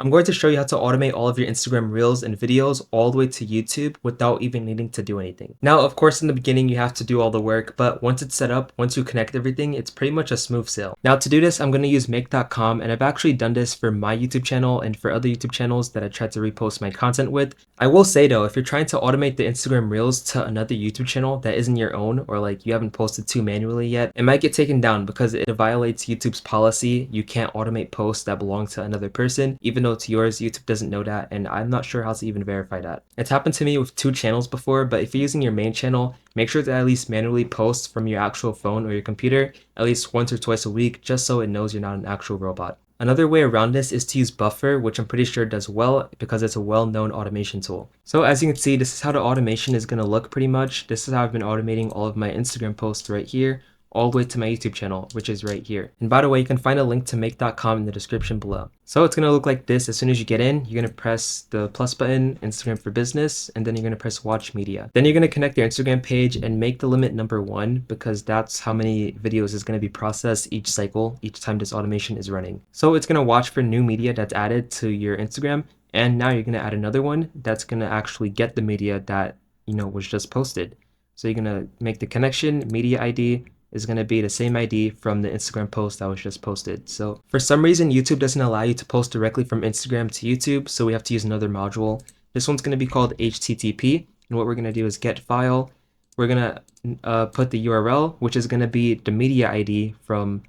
I'm going to show you how to automate all of your Instagram Reels and videos all the way to YouTube without even needing to do anything. Now, of course, in the beginning, you have to do all the work, but once it's set up, once you connect everything, it's pretty much a smooth sail. Now, to do this, I'm going to use make.com, and I've actually done this for my YouTube channel and for other YouTube channels that I tried to repost my content with. I will say though, if you're trying to automate the Instagram Reels to another YouTube channel that isn't your own, or like you haven't posted to manually yet, it might get taken down because it violates YouTube's policy. You can't automate posts that belong to another person, even though it's yours. YouTube doesn't know that, and I'm not sure how to even verify that. It's happened to me with 2 channels before, but if you're using your main channel, make sure to at least manually post from your actual phone or your computer at least once or twice a week, just so it knows you're not an actual robot. Another way around this is to use Buffer, which I'm pretty sure does well because it's a well-known automation tool. So as you can see, this is how the automation is going to look pretty much. This is how I've been automating all of my Instagram posts right here, all the way to my YouTube channel, which is right here. And by the way, you can find a link to make.com in the description below. So it's gonna look like this. As soon as you get in, you're gonna press the plus button, Instagram for Business, and then you're gonna press Watch Media. Then you're gonna connect your Instagram page and make the limit number 1 because that's how many videos is gonna be processed each cycle, each time this automation is running. So it's gonna watch for new media that's added to your Instagram, and now you're gonna add another one that's gonna actually get the media that was just posted. So you're gonna make the connection, media ID, is going to be the same ID from the Instagram post that was just posted. So for some reason, YouTube doesn't allow you to post directly from Instagram to YouTube, so we have to use another module. This one's going to be called HTTP, and what we're going to do is get file. We're going to put the URL, which is going to be the media ID from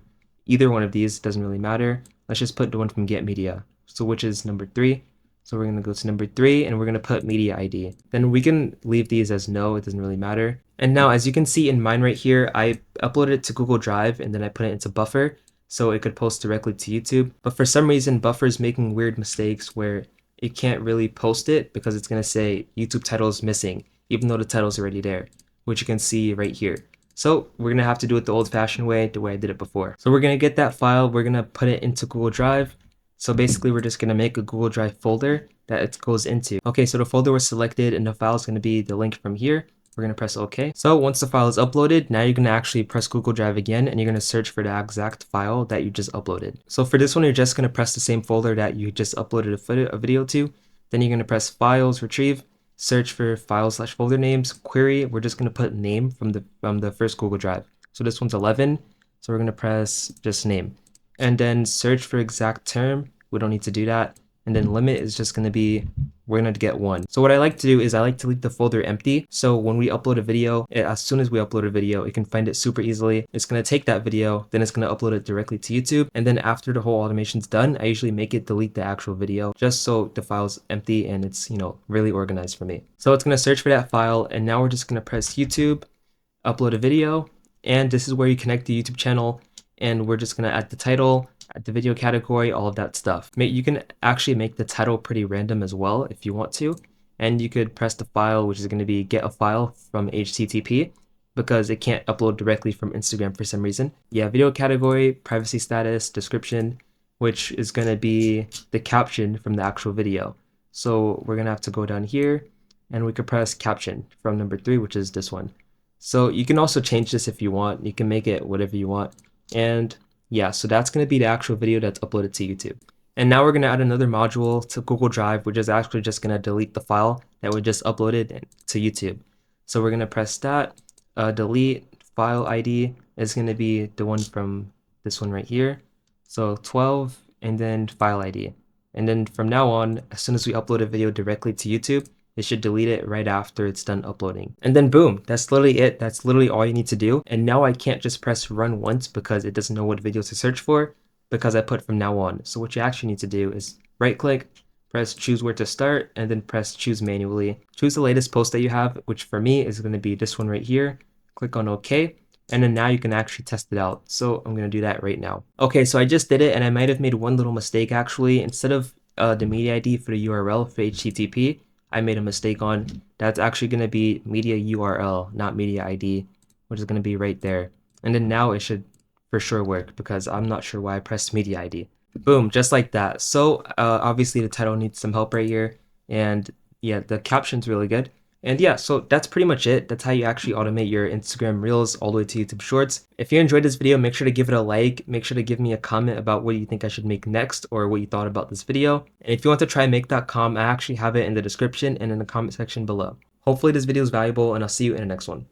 either one of these. Doesn't really matter. Let's just put the one from get media, so which is number 3. So we're going to go to number 3 and we're going to put media ID. Then we can leave these as no, it doesn't really matter. And now as you can see in mine right here, I uploaded it to Google Drive and then I put it into Buffer so it could post directly to YouTube. But for some reason, Buffer is making weird mistakes where it can't really post it because it's going to say YouTube title is missing, even though the title is already there, which you can see right here. So we're going to have to do it the old-fashioned way, the way I did it before. So we're going to get that file, we're going to put it into Google Drive. So basically, we're just going to make a Google Drive folder that it goes into. Okay, so the folder was selected and the file is going to be the link from here. We're going to press OK. So once the file is uploaded, now you're going to actually press Google Drive again and you're going to search for the exact file that you just uploaded. So for this one, you're just going to press the same folder that you just uploaded a video to. Then you're going to press Files, Retrieve, search for file/folder names, query. We're just going to put name from the first Google Drive. So this one's 11. So we're going to press just name. And then search for exact term. We don't need to do that. And then limit is just going to be, we're going to get 1. So what I like to do is I like to leave the folder empty. So when we upload a video, as soon as we upload a video, it can find it super easily. It's going to take that video, then it's going to upload it directly to YouTube. And then after the whole automation's done, I usually make it delete the actual video just so the file's empty and it's, really organized for me. So it's going to search for that file. And now we're just going to press YouTube, upload a video. And this is where you connect the YouTube channel. And we're just going to add the title, add the video category, all of that stuff. You can actually make the title pretty random as well if you want to. And you could press the file, which is going to be get a file from HTTP because it can't upload directly from Instagram for some reason. Yeah, video category, privacy status, description, which is going to be the caption from the actual video. So we're going to have to go down here and we could press caption from number 3, which is this one. So you can also change this if you want. You can make it whatever you want. And yeah, so that's going to be the actual video that's uploaded to YouTube. And now we're going to add another module to Google Drive, which is actually just going to delete the file that we just uploaded to YouTube. So we're going to press that, delete file ID is going to be the one from this one right here. So 12 and then file ID. And then from now on, as soon as we upload a video directly to YouTube, it should delete it right after it's done uploading. And then boom, that's literally it. That's literally all you need to do. And now I can't just press run once because it doesn't know what video to search for because I put from now on. So what you actually need to do is right click, press choose where to start, and then press choose manually. Choose the latest post that you have, which for me is going to be this one right here. Click on OK. And then now you can actually test it out. So I'm going to do that right now. Okay, so I just did it and I might have made one little mistake actually. Instead of the media ID for the URL for HTTP, I made a mistake on. That's actually going to be media URL, not media ID, which is going to be right there. And then now it should for sure work because I'm not sure why I pressed media ID. Boom, just like that. So obviously the title needs some help right here. And yeah, the caption's really good. And yeah, so that's pretty much it. That's how you actually automate your Instagram Reels all the way to YouTube Shorts. If you enjoyed this video, make sure to give it a like. Make sure to give me a comment about what you think I should make next or what you thought about this video. And if you want to try make.com, I actually have it in the description and in the comment section below. Hopefully this video is valuable, and I'll see you in the next one.